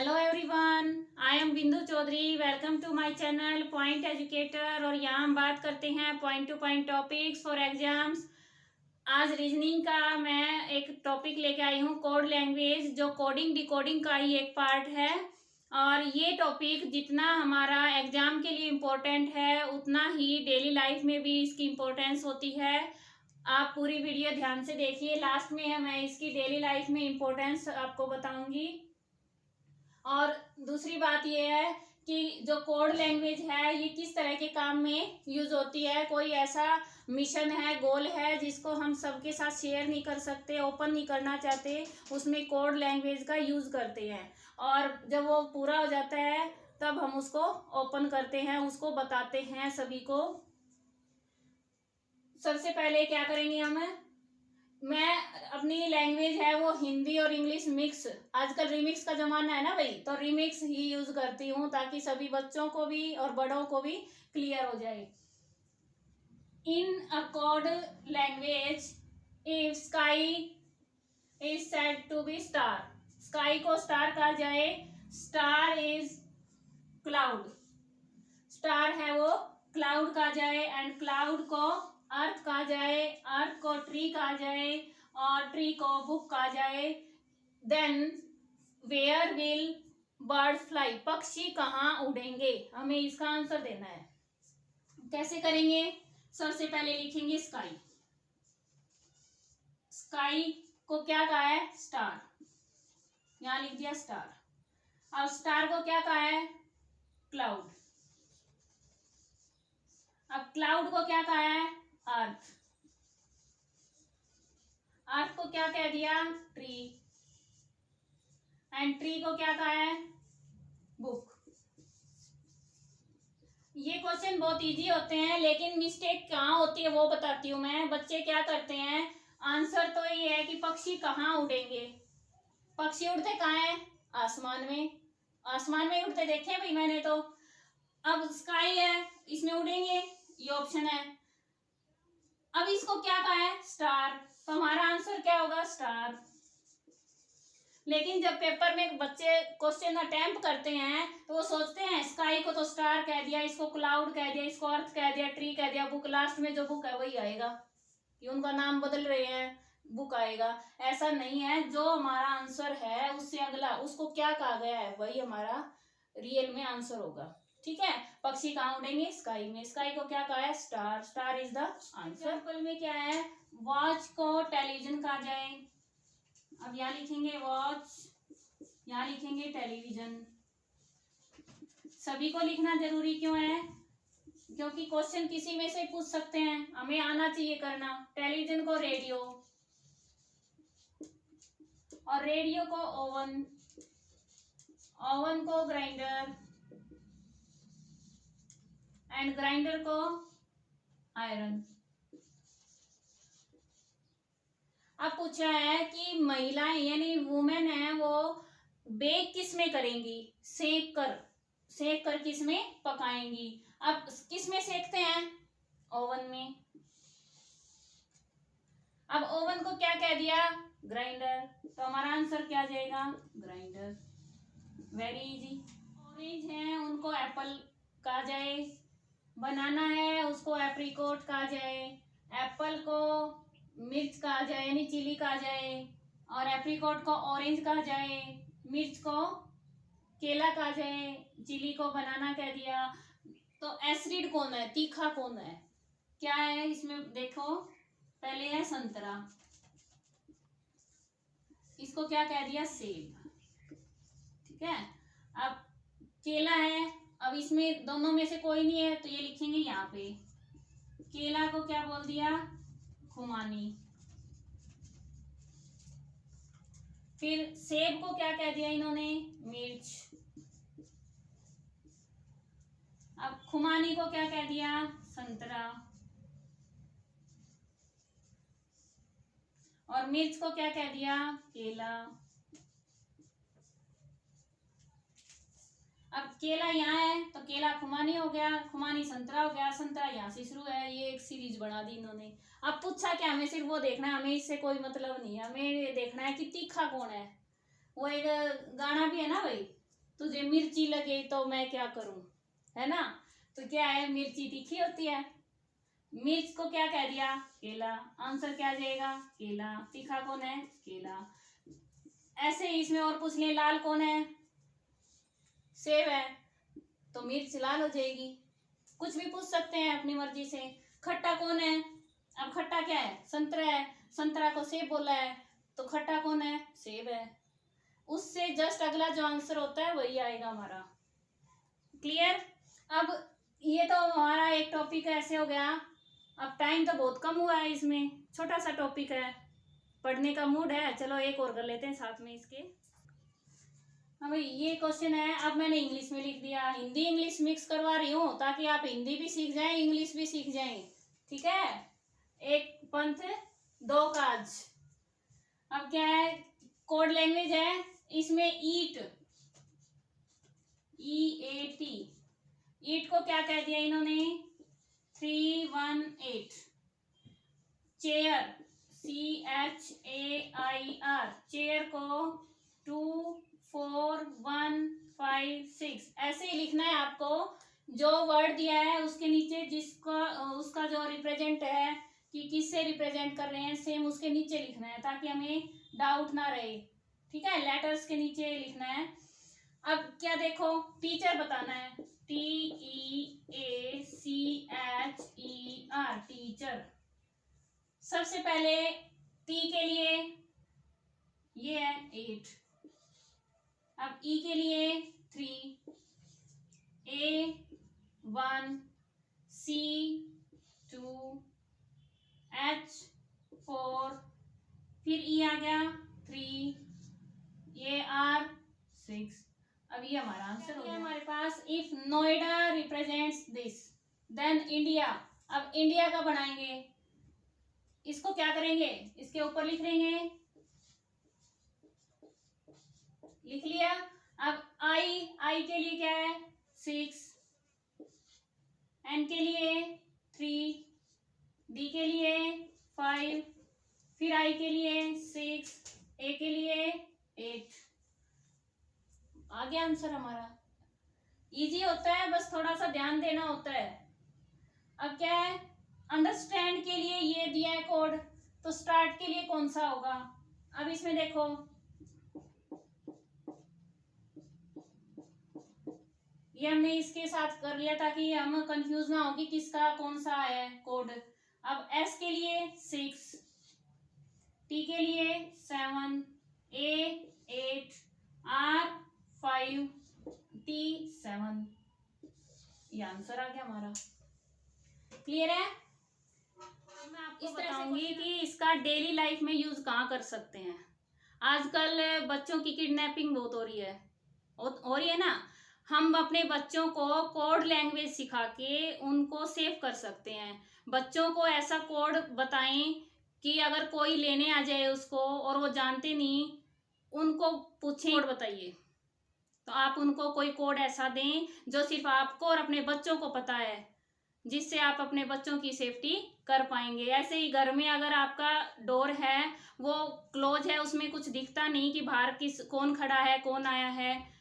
Hello everyone, I am Bindu Chaudhary. Welcome to my channel point educator. और यहाँ हम बात करते हैं point to point topics for exams. आज रीजनिंग का मैं एक टॉपिक लेके आई हूँ, कोड लैंग्वेज, जो कोडिंग डिकोडिंग का ही एक पार्ट है। और ये टॉपिक जितना हमारा एग्जाम के लिए इम्पोर्टेंट है उतना ही डेली लाइफ में भी इसकी इम्पोर्टेंस होती है। आप पूरी वीडियो ध्यान से देखिए, लास्ट में मैं इसकी डेली लाइफ में इम्पोर्टेंस आपको बताऊंगी। और दूसरी बात यह है कि जो कोड लैंग्वेज है ये किस तरह के काम में यूज होती है। कोई ऐसा मिशन है, गोल है जिसको हम सबके साथ शेयर नहीं कर सकते, ओपन नहीं करना चाहते, उसमें कोड लैंग्वेज का यूज करते हैं। और जब वो पूरा हो जाता है तब हम उसको ओपन करते हैं, उसको बताते हैं सभी को। सबसे पहले क्या करेंगे मैं अपनी लैंग्वेज है वो हिंदी और इंग्लिश मिक्स, आजकल रिमिक्स का जमाना है ना भाई, तो रिमिक्स ही यूज करती हूँ ताकि सभी बच्चों को भी और बड़ों को भी क्लियर हो जाए। In a code language, if sky is said to be star, sky को स्टार कहा जाए, स्टार इज क्लाउड, स्टार है वो क्लाउड कहा जाए, एंड क्लाउड को अर्थ कहा जाए, अर्थ को ट्री कहा जाए, और ट्री को बुक कहा जाए। Then where will bird fly, पक्षी कहाँ उड़ेंगे, हमें इसका आंसर देना है। कैसे करेंगे? सबसे पहले लिखेंगे स्काई, स्काई को क्या कहा है? स्टार, यहां लिख दिया स्टार। अब स्टार को क्या कहा है? क्लाउड। अब क्लाउड को क्या कहा है? अर्थ। अर्थ को क्या कह दिया? ट्री। एंड ट्री को क्या कहा है? बुक। ये क्वेश्चन बहुत इजी होते हैं, लेकिन मिस्टेक कहाँ होती है वो बताती हूँ मैं। बच्चे क्या करते हैं, आंसर तो ये है कि पक्षी कहाँ उड़ेंगे। पक्षी उड़ते कहाँ है? आसमान में, आसमान में उड़ते देखे भाई मैंने तो। अब स्काई है, इसमें उड़ेंगे, ये ऑप्शन है। अब इसको क्या कहा है? स्टार, तो हमारा आंसर क्या होगा? स्टार। लेकिन जब पेपर में बच्चे क्वेश्चन अटेम्प्ट करते हैं तो वो सोचते हैं स्काई को तो स्टार कह दिया, इसको क्लाउड कह दिया, इसको अर्थ कह दिया, ट्री कह दिया, बुक, लास्ट में जो बुक है वही आएगा, कि उनका नाम बदल रहे हैं, बुक आएगा। ऐसा नहीं है, जो हमारा आंसर है उससे अगला उसको क्या कहा गया है वही हमारा रियल में आंसर होगा। ठीक है, पक्षी कहाँ उड़ेंगे? स्काई में। स्काई को क्या कहा है? Star, star is the answer. Example में क्या है? वॉच को टेलीविजन कहा जाए। अब यहाँ लिखेंगे वॉच, यहाँ लिखेंगे टेलीविजन। सभी को लिखना जरूरी क्यों है? क्योंकि क्वेश्चन किसी में से पूछ सकते हैं, हमें आना चाहिए करना। टेलीविजन को रेडियो, और रेडियो को ओवन, ओवन को ग्राइंडर, एंड ग्राइंडर को आयरन। अब पूछा है कि महिलाएं यानी वुमेन है वो बेक किस में करेंगी? सेक कर, सेक कर किस में पकाएंगी? अब किस में सेकते हैं? ओवन में। अब ओवन को क्या कह दिया? ग्राइंडर, तो हमारा आंसर क्या जाएगा? ग्राइंडर। Very easy. ऑरेंज है उनको एप्पल कहा जाए, बनाना है उसको एप्रिकॉट कहा जाए, एप्पल को मिर्च कहा जाए यानी चिली कहा जाए, और एप्रिकॉट को ऑरेंज कहा जाए, मिर्च को केला कहा जाए, चिली को बनाना कह दिया। तो एसिड कौन है? तीखा कौन है? क्या है इसमें? देखो, पहले है संतरा, इसको क्या कह दिया? सेब। ठीक है, अब केला है, अब इसमें दोनों में से कोई नहीं है तो ये लिखेंगे यहाँ पे, केला को क्या बोल दिया? खुमानी। फिर सेब को क्या कह दिया इन्होंने? मिर्च। अब खुमानी को क्या कह दिया? संतरा। और मिर्च को क्या कह दिया? केला। अब केला यहाँ है तो केला खुमानी हो गया, खुमानी संतरा हो गया, संतरा यहाँ से शुरू है, ये एक सीरीज बना दी इन्होंने। अब पूछा क्या? हमें सिर्फ वो देखना है, हमें इससे कोई मतलब नहीं है, हमें देखना है कि तीखा कौन है। वो एक गाना भी है ना भाई, तुझे मिर्ची लगे तो मैं क्या करूं, है ना। तो क्या है, मिर्ची तीखी होती है, मिर्च को क्या कह दिया, केला। आंसर क्या आ जाएगा, केला। तीखा कौन है, केला। ऐसे ही इसमें और पूछ ले, लाल कौन है, सेब है, तो मिर्च लाल हो जाएगी। कुछ भी पूछ सकते हैं अपनी मर्जी से। खट्टा कौन है, अब खट्टा क्या है, संतरा है, संतरा को सेब बोला है, तो खट्टा कौन है, सेब है। उससे जस्ट अगला जो आंसर होता है वही आएगा हमारा। क्लियर। अब ये तो हमारा एक टॉपिक ऐसे हो गया। अब टाइम तो बहुत कम हुआ है, इसमें छोटा सा टॉपिक है, पढ़ने का मूड है, चलो एक और कर लेते हैं साथ में इसके। अब ये क्वेश्चन है, अब मैंने इंग्लिश में लिख दिया, हिंदी इंग्लिश मिक्स करवा रही हूँ ताकि आप हिंदी भी सीख जाएं, इंग्लिश भी सीख जाएं, ठीक है। एक पंथ दो काज। अब क्या है, कोड लैंग्वेज है, इसमें ईट, EAT, ईट को क्या कह दिया इन्होंने, 318। चेयर, CHAIR, चेयर को 24156 ऐसे ही लिखना है आपको। जो वर्ड दिया है उसके नीचे जिसका उसका जो रिप्रेजेंट है कि किससे रिप्रेजेंट कर रहे हैं, सेम उसके नीचे लिखना है ताकि हमें डाउट ना रहे, ठीक है। लेटर्स के नीचे लिखना है। अब क्या देखो, टीचर बताना है, TEACHER, टीचर। सबसे पहले टी के लिए ये है 8, अब ई के लिए 3, A1, C2, H4, फिर ई आ गया 3, ये R6। अब ये हमारा आंसर हो गया हमारे पास। If Noida represents this then India. अब इंडिया का बनाएंगे, इसको क्या करेंगे, इसके ऊपर लिख लेंगे, लिख लिया। अब आई के लिए क्या है, 6, एन के लिए 3, डी के लिए 5, फिर आई के लिए 6, ए के लिए 8। आ गया आंसर हमारा। इजी होता है, बस थोड़ा सा ध्यान देना होता है। अब क्या है, अंडरस्टैंड के लिए ये दिया है कोड, तो स्टार्ट के लिए कौन सा होगा। अब इसमें देखो, ये हमने इसके साथ कर लिया ताकि हम कंफ्यूज ना हो कि किसका कौन सा है कोड। अब एस के लिए 6, टी के लिए 7, ए 8, आर 5, टी 7। ये आंसर आ गया हमारा। क्लियर है। मैं आपको बताऊंगी कि इसका डेली लाइफ में यूज कहाँ कर सकते हैं। आजकल बच्चों की किडनैपिंग बहुत हो रही है ना। हम अपने बच्चों को कोड लैंग्वेज सिखा के उनको सेव कर सकते हैं। बच्चों को ऐसा कोड बताएं कि अगर कोई लेने आ जाए उसको और वो जानते नहीं, उनको पूछें कोड बताइए, तो आप उनको कोई कोड ऐसा दें जो सिर्फ आपको और अपने बच्चों को पता है, जिससे आप अपने बच्चों की सेफ्टी कर पाएंगे। ऐसे ही घर में अगर आपका डोर है वो क्लोज है, उसमें कुछ दिखता नहीं कि बाहर कौन खड़ा है, कौन आया है,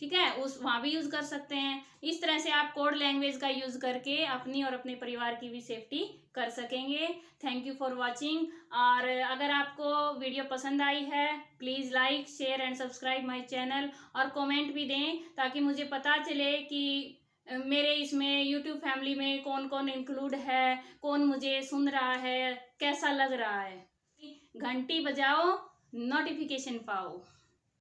ठीक है, वहां भी यूज कर सकते हैं। इस तरह से आप कोड लैंग्वेज का यूज करके अपनी और अपने परिवार की भी सेफ्टी कर सकेंगे। Thank you for watching. और अगर आपको वीडियो पसंद आई है please like share and subscribe my channel, और कमेंट भी दें ताकि मुझे पता चले कि मेरे इसमें यूट्यूब फैमिली में कौन कौन इंक्लूड है, कौन मुझे सुन रहा है, कैसा लग रहा है। घंटी बजाओ, नोटिफिकेशन पाओ।